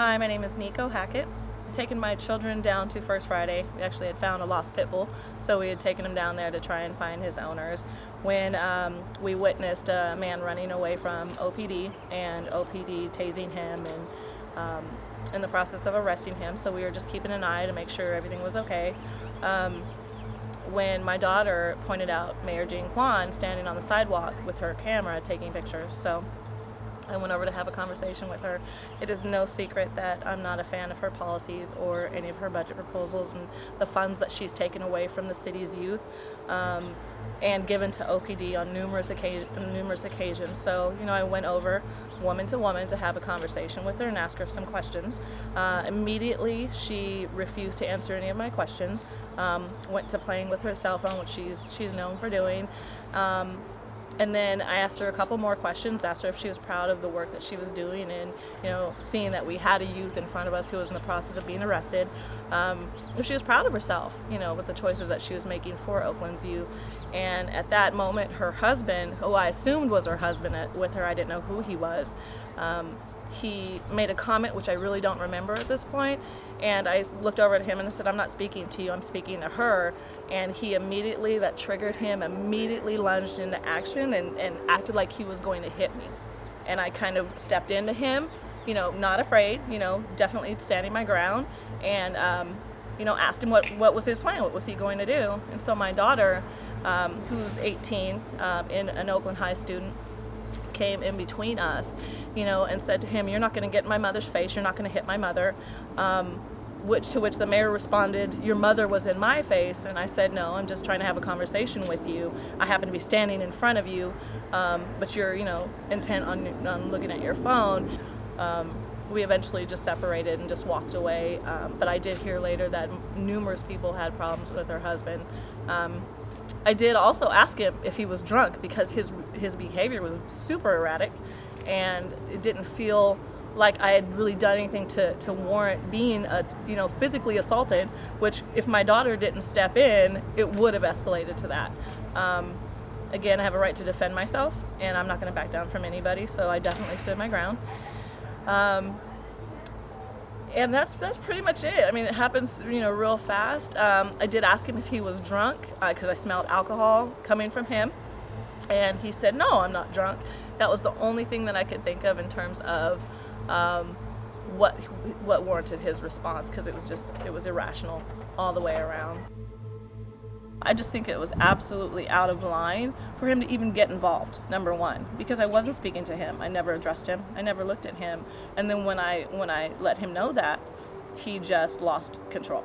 Hi, my name is Nico Hackett. Taken my children down to First Friday. We actually had found a lost pit bull, so we had taken him down there to try and find his owners when we witnessed a man running away from OPD and OPD tasing him and in the process of arresting him. So we were just keeping an eye to make sure everything was okay. When my daughter pointed out Mayor Quan standing on the sidewalk with her camera taking pictures. So I went over to have a conversation with her. It is no secret that I'm not a fan of her policies or any of her budget proposals and the funds that she's taken away from the city's youth and given to OPD on numerous occasions. So, I went over woman to have a conversation with her and ask her some questions. Immediately, she refused to answer any of my questions. Went to playing with her cell phone, which she's known for doing. And then I asked her a couple more questions, asked her if she was proud of the work that she was doing and, seeing that we had a youth in front of us who was in the process of being arrested, if she was proud of herself, with the choices that she was making for Oakland's youth. And at that moment, her husband, who I assumed was her husband with her, I didn't know who he was, he made a comment which I really don't remember at this point, and I looked over at him and I said, "I'm not speaking to you, I'm speaking to her." And he immediately, that triggered him, immediately lunged into action and acted like he was going to hit me. And I kind of stepped into him, not afraid, definitely standing my ground, and asked him what was his plan, what was he going to do. And so my daughter, who's 18, an Oakland High student, came in between us, and said to him, "You're not going to get in my mother's face, you're not going to hit my mother." To which the mayor responded, "Your mother was in my face." And I said, "No, I'm just trying to have a conversation with you. I happen to be standing in front of you, but you're, intent on looking at your phone." We eventually just separated and just walked away, but I did hear later that numerous people had problems with her husband. I did also ask him if he was drunk because his behavior was super erratic, and it didn't feel like I had really done anything to warrant being physically assaulted, which if my daughter didn't step in, it would have escalated to that. Again, I have a right to defend myself, and I'm not going to back down from anybody, so I definitely stood my ground. And that's pretty much it. I mean, it happens, real fast. I did ask him if he was drunk because I smelled alcohol coming from him, and he said, "No, I'm not drunk." That was the only thing that I could think of in terms of what warranted his response, because it was irrational all the way around. I just think it was absolutely out of line for him to even get involved, number one, because I wasn't speaking to him. I never addressed him. I never looked at him. And then when I let him know that, he just lost control.